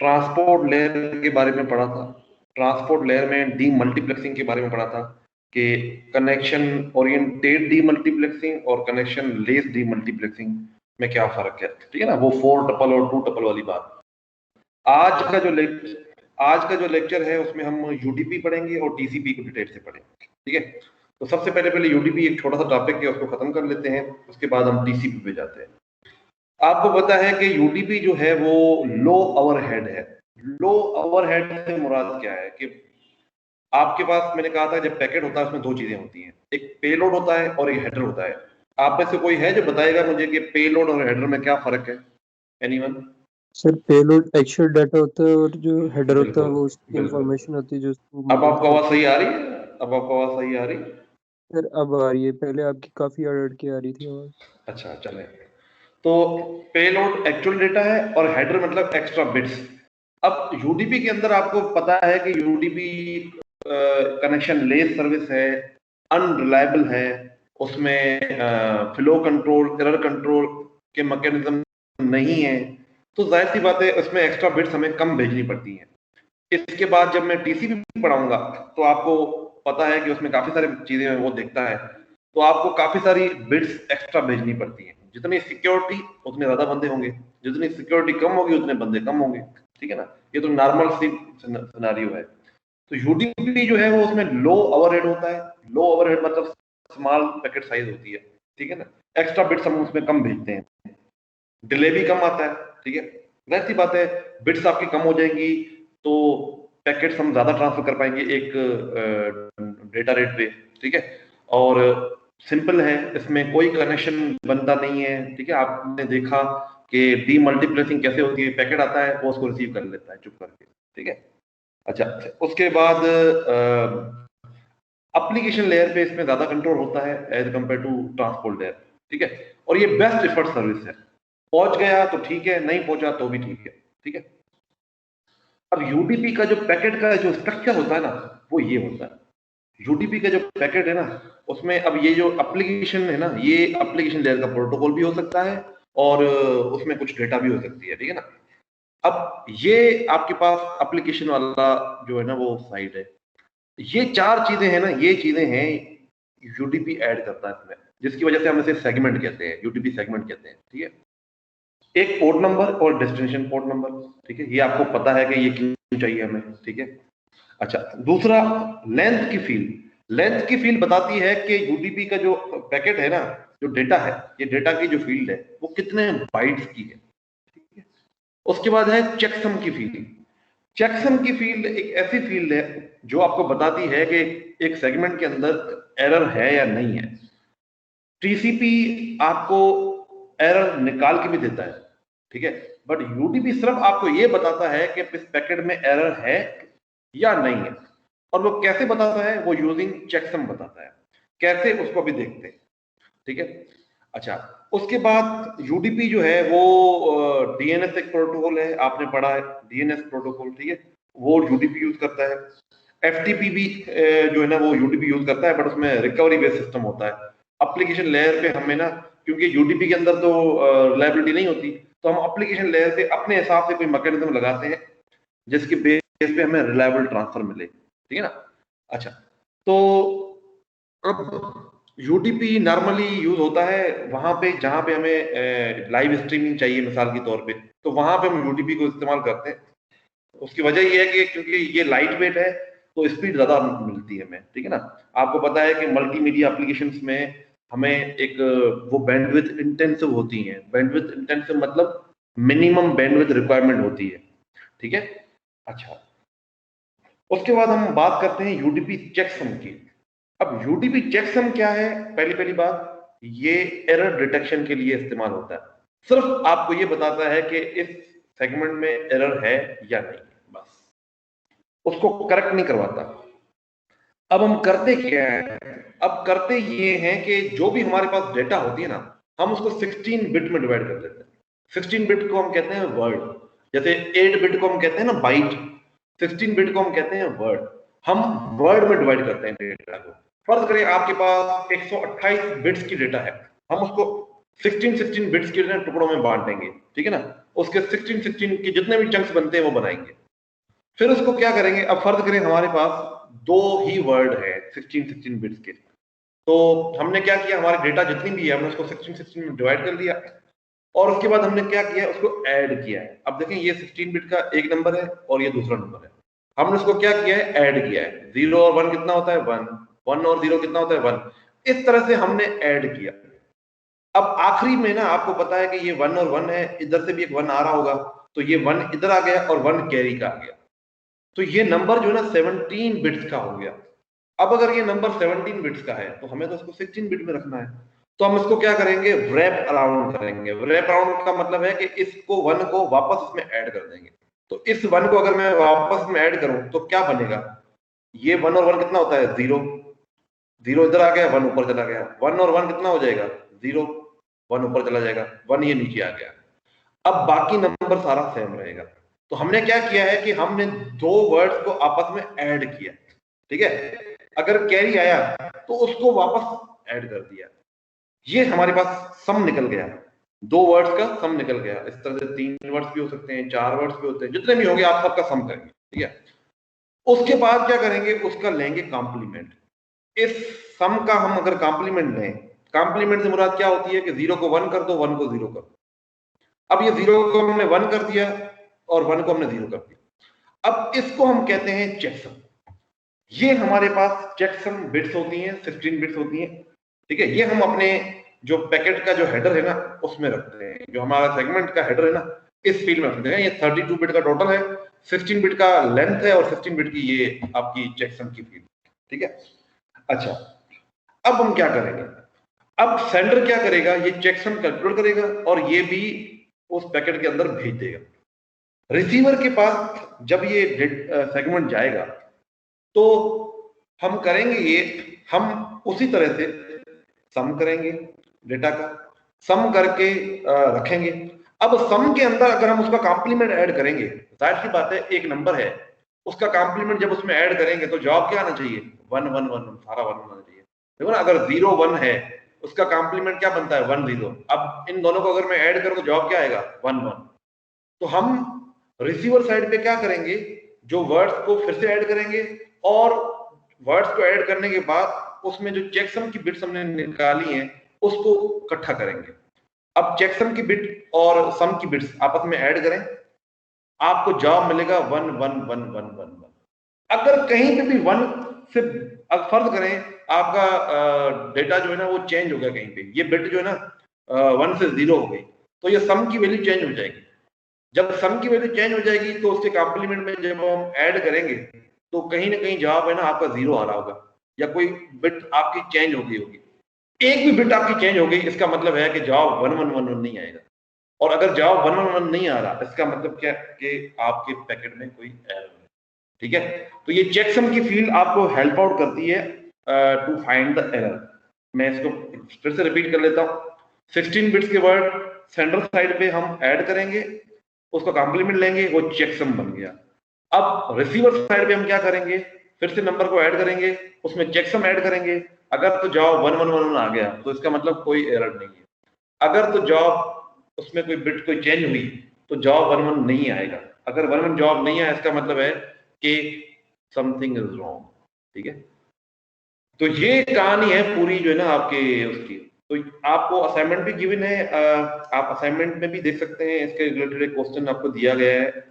Transport layer के बारे में पढ़ा था। ट्रांसपोर्ट लेयर में डीमल्टीप्लेक्सिंग के बारे में पढ़ा था कि कनेक्शन ओरिएंटेड डीमल्टीप्लेक्सिंग और कनेक्शन लेस डीमल्टीप्लेक्सिंग में क्या फर्क है, ठीक है ना, वो 4 टपल और 2 टपल वाली बात। आज का जो लेक्चर है उसमें हम यूडीपी पढ़ेंगे और टीसीपी को डिटेल से पढ़ेंगे, ठीक है। तो सबसे पहले यूडीपी एक छोटा सा टॉपिक है, उसको खत्म कर लेते हैं, उसके बाद हम टीसीपी पे जाते हैं। आपको पता है कि यूडीपी जो है वो लो ओवरहेड है। लो ओवरहेड से मुराद क्या है कि आपके पास, मैंने कहा था जब पैकेट होता है उसमें दो चीजें होती हैं, एक पेलोड होता है और एक हेडर होता है। आप में से कोई है जो बताएगा मुझे कि पेलोड और हेडर में क्या फर्क है? Anyone? Sir payload actual data होता है और जो हेडर होता है बिल्कुल, वो उसकी बिल्कुल। इंफॉर्मेशन होती है जो उसको अब मूव आपको आवाज करती सही है। आ रही है? अब आपको आवाज सही आ रही है? सर अब आ रही है, पहले आपकी काफी अड़ के आ रही थी आवाज। अच्छा, चले। तो पेलोड एक्चुअल डेटा है और हेडर मतलब एक्स्ट्रा बिट्स। अब यूडीपी के अंदर आपको पता है कि यूडीपी कनेक्शन लेस सर्विस है, अनरिलायबल है, उसमें फ्लो कंट्रोल, एरर कंट्रोल के मैकेनिज्म नहीं है। तो जाहिर सी बात है उसमें एक्स्ट्रा बिट्स हमें कम भेजनी पड़ती हैं। इसके बाद जब मैं टीसीपी पढ़ाऊंगा तो आपको पता है कि उसमें काफी सारी चीजें वो देखता है, तो आपको काफी सारी बिट्स एक्स्ट्रा भेजनी पड़ती हैं। जितनी सिक्योरिटी उतने ज्यादा बंदे होंगे, जितनी सिक्योरिटी कम होगी उतने बंदे कम होंगे, ठीक है ना। ये तो नॉर्मल सी सिनेरियो है। तो यूडीपी जो है वो उसमें लो ओवरहेड होता है। लो ओवरहेड मतलब स्मॉल पैकेट साइज होती है, ठीक है ना। एक्स्ट्रा बिट्स हम उसमें कम भेजते हैं, डिले भी कम आता है, ठीक है। वैसी बात है, बिट्स आपकी कम हो जाएंगी तो पैकेट्स हम ज्यादा ट्रांसफर कर पाएंगे एक डेटा रेट पे, ठीक है। और सिंपल है, इसमें कोई कनेक्शन बनता नहीं है, ठीक है। आपने देखा कि डीमल्टीप्लेक्सिंग कैसे होती है, पैकेट आता है वो उसको रिसीव कर लेता है चुप करके, ठीक है। अच्छा, उसके बाद एप्लीकेशन लेयर पे इसमें ज्यादा कंट्रोल होता है as compare to transport layer, ठीक है। और ये बेस्ट एफर्ट सर्विस है, पहुंच गया तो ठीक है, नहीं पहुंचा तो भी ठीक है, ठीक है। अब यूडीपी का जो पैकेट का जो स्ट्रक्चर होता है ना, वो ये होता है। यूडीपी का जो पैकेट है ना, उसमें अब ये जो एप्लीकेशन है ना, ये एप्लीकेशन लेयर का प्रोटोकॉल भी हो सकता है और उसमें कुछ डेटा भी हो सकती है, ठीक है ना। अब ये आपके पास एप्लीकेशन वाला जो है ना वो साइड है। ये चार चीजें हैं ना, ये चीजें हैं यूडीपी ऐड करता है इसमें, जिसकी वजह से हम इसे सेगमेंट कहते हैं, यूडीपी सेगमेंट कहते हैं, ठीक है। एक पोर्ट नंबर और डेस्टिनेशन पोर्ट नंबर, ठीक है, ये आपको पता है कि ये क्यों चाहिए हमें, ठीक है। अच्छा, दूसरा लेंथ की फील्ड। लेंथ की फील्ड बताती है कि यूडीपी का जो पैकेट है ना, जो डेटा है, ये डेटा की जो फील्ड है वो कितने बाइट्स की है, ठीक है। उसके बाद है चेकसम की फील्ड। चेकसम की फील्ड एक ऐसी फील्ड है जो आपको बताती है कि एक सेगमेंट के अंदर एरर है या नहीं है। टीसीपी आपको एरर निकाल के भी देता है, ठीक है। बट यूडीपी सिर्फ आपको ये बताता है कि इस पैकेट में एरर है या नहीं है। और वो कैसे बताता है? वो यूजिंग चेकसम बताता है। कैसे, उसको भी देखते हैं, ठीक है। अच्छा, उसके बाद यूडीपी जो है वो डीएनएस एक प्रोटोकॉल है, आपने पढ़ा है डीएनएस प्रोटोकॉल, ठीक है। वो यूडीपी यूज करता है। एफटीपी भी जो है ना वो यूडीपी यूज करता है, बट उसमें रिकवरी बेस्ड सिस्टम होता है। एप्लीकेशन लेयर पे हमें ना, क्योंकि यूडीपी के अंदर तो रिलायबिलिटी नहीं होती, तो हम एप्लीकेशन लेयर पे अपने हिसाब से कोई मैकेनिज्म लगाते हैं जिसके बेस पे हमें रिलायबल ट्रांसफर मिले, ठीक है ना। अच्छा, तो अब यूडीपी नॉर्मली यूज होता है वहां पे जहां पे हमें लाइव स्ट्रीमिंग चाहिए, मिसाल के तौर पे, तो वहां पे हम यूडीपी को इस्तेमाल करते हैं। उसकी वजह ये है कि क्योंकि ये लाइट वेट है तो स्पीड ज्यादा मिलती है हमें, ठीक है ना। आपको पता है कि मल्टीमीडिया एप्लीकेशंस में हमें एक वो बैंडविड्थ इंटेंसिव होती है। बैंडविड्थ इंटेंसिव मतलब मिनिमम बैंडविड्थ रिक्वायरमेंट होती है, ठीक है। अच्छा, उसके बाद हम बात करते हैं यूडीपी चेकसम की। अब यूडीपी चेकसम क्या है? पहली पहली बात, ये एरर डिटेक्शन के लिए इस्तेमाल होता है। सिर्फ आपको ये बताता है कि इस सेगमेंट में एरर है या नहीं, बस। उसको करेक्ट नहीं करवाता। अब हम करते क्या है? अब करते ये हैं कि जो भी हमारे पास डेटा होती है ना, हम उसको 16 बिट में डिवाइड कर देते हैं। 16 बिट को हम कहते हैं वर्ड, जैसे 8 बिट को हम कहते हैं ना बाइट, 16 बिट को हम कहते हैं वर्ड। हम वर्ड में डिवाइड करते हैं डेटा को। फर्ज करें आपके पास 128 बिट्स की डेटा है, हम उसको 16 बिट्स के टुकड़ों में बांट देंगे, ठीक है ना, उसके 16 के जितने भी चंक्स बनते हैं वो बनाएंगे। फिर उसको क्या करेंगे, अब फर्ज करें हमारे पास 2 ही वर्ड है 16 बिट्स के, तो हमने क्या किया, हमारे डेटा जितनी भी है हमने उसको 16 में डिवाइड कर दिया, और उसके बाद हमने क्या किया, उसको ऐड किया है। अब देखें ये 16 बिट का एक नंबर है और ये दूसरा नंबर है, हमने उसको क्या किया है, ऐड किया है। 0 और 1 कितना होता है 1, 1 और 0 कितना होता है 1, इस तरह से हमने ऐड किया। अब आखिरी में ना आपको पता है कि ये 1 और 1 है, इधर से भी एक 1 आ रहा होगा, तो ये 1 इधर आ गया और 1 कैरी का आ गया, तो ये नंबर जो है ना 17 बिट्स का हो गया। अब अगर ये नंबर 17 बिट्स का है तो हमें तो इसको 16 बिट में रखना है, तो हम इसको क्या करेंगे, रैप अराउंड करेंगे। रैप अराउंड का मतलब है कि इसको 1 को वापस इसमें ऐड कर देंगे। तो इस 1 को अगर मैं वापस में ऐड करूं तो क्या बनेगा, ये 1 और 1 कितना होता है 0, 0 इधर आ गया 1 ऊपर चला गया, 1 और 1 कितना हो जाएगा 0, 1 ऊपर चला जाएगा, 1 ये नीचे आ गया। अब बाकी नंबर सारा सेम रहेगा। तो हमने क्या किया है कि हमने 2 वर्ड्स को आपस में ऐड किया, ठीक है। अगर कैरी आया तो उसको वापस ऐड कर दिया, ये हमारे पास सम निकल गया, 2 वर्ड्स का सम निकल गया। इस तरह से 3 वर्ड्स भी हो सकते हैं, 4 वर्ड्स भी होते हैं, जितने भी होंगे आप सबका सम करेंगे, ठीक है। उसके बाद क्या करेंगे, उसका लेंगे कॉम्प्लीमेंट। इस सम का हम अगर कॉम्प्लीमेंट लें, कॉम्प्लीमेंट से मुराद क्या होती है कि 0 को 1 कर दो, 1 को 0 कर दो। अब ये 0 को हमने 1 कर दिया और 1 को हमने 0 कर दिया। अब इसको हम कहते हैं चेकसम। ये हमारे पास चेकसम बिट्स होती हैं, 16 बिट्स होती हैं, ठीक है। ये हम अपने जो पैकेट का जो हेडर है ना उसमें रखते हैं, जो हमारा सेगमेंट का हेडर है ना इस फील्ड में रखते हैं। ये 32 बिट का टोटल है, 16 बिट का लेंथ है और 16 बिट की ये आपकी चेकसम की फील्ड, ठीक है। अच्छा, अब हम क्या करेंगे, अब सेंडर क्या करेगा, ये चेकसम कैलकुलेट करेगा और ये भी उस पैकेट के अंदर भेज देगा। रिसीवर के पास जब ये सेगमेंट जाएगा तो हम करेंगे ये, हम उसी तरह से सम करेंगे डेटा का, सम करके रखेंगे। अब सम के अंदर अगर हम उसका कॉम्प्लीमेंट ऐड करेंगे, जाहिर सी बात है एक नंबर है, उसका कॉम्प्लीमेंट जब उसमें ऐड करेंगे तो जवाब क्या आना चाहिए, 1 1 1, सारा 1 आना चाहिए। देखो ना, अगर 0 1 है उसका कॉम्प्लीमेंट क्या बनता है 1 0। अब इन दोनों को अगर मैं ऐड करूं तो जवाब क्या आएगा 1 1। तो हम रिसीवर साइड पे क्या करेंगे, जो वर्ड्स को फिर से ऐड करेंगे और वर्ड्स को ऐड करने के बाद उसमें जो चेकसम की बिट्स हमने निकाली हैं उसको इकट्ठा करेंगे। अब चेकसम की बिट और सम की बिट्स आपस में ऐड करें, आपको जवाब मिलेगा 1 1 1 1 1 1। अगर कहीं पे भी 1 से फर्ज करें आपका डेटा जो है ना वो चेंज हो गया, कहीं पे ये बिट जो है ना 1 से 0 हो गई, तो ये सम की वैल्यू चेंज हो जाएगी। जब सम की वैल्यू चेंज हो जाएगी तो उसके कॉम्प्लीमेंट में जब हम ऐड करेंगे तो कहीं ना कहीं जवाब है ना आपका 0 आ रहा होगा, या कोई बिट आपकी चेंज हो गई होगी। एक भी बिट आपकी चेंज हो गई इसका मतलब है कि जवाब 1 1 1 1 नहीं आएगा, और अगर जवाब 1 1 1 नहीं आ रहा इसका मतलब क्या कि आपके पैकेट में कोई एरर है, ठीक है। तो ये चेकसम की फील्ड आपको हेल्प आउट करती है टू फाइंड द एरर। मैं इसको फिर से रिपीट कर लेता हूँ। 16 बिट्स के वर्ड सेंटर साइड पे हम ऐड करेंगे, उसका कॉम्प्लीमेंट लेंगे, वो चेकसम बन गया। अब रिसीवर साइड पे हम क्या करेंगे, फिर से नंबर को ऐड करेंगे, उसमें चेकसम ऐड करेंगे। अगर तो जवाब 1 1 1 1 आ गया तो इसका मतलब कोई एरर नहीं है। अगर तो जवाब उसमें कोई बिट कोई चेंज हुई तो जवाब 1 1 नहीं आएगा। अगर 1 1 जवाब नहीं आया इसका मतलब है कि समथिंग इज रॉन्ग, ठीक है। तो ये कहानी है पूरी जो है ना आपके उसकी। तो आपको असाइनमेंट भी गिवन है, आप असाइनमेंट में भी देख सकते हैं, इसके रिलेटेड एक क्वेश्चन आपको दिया गया है।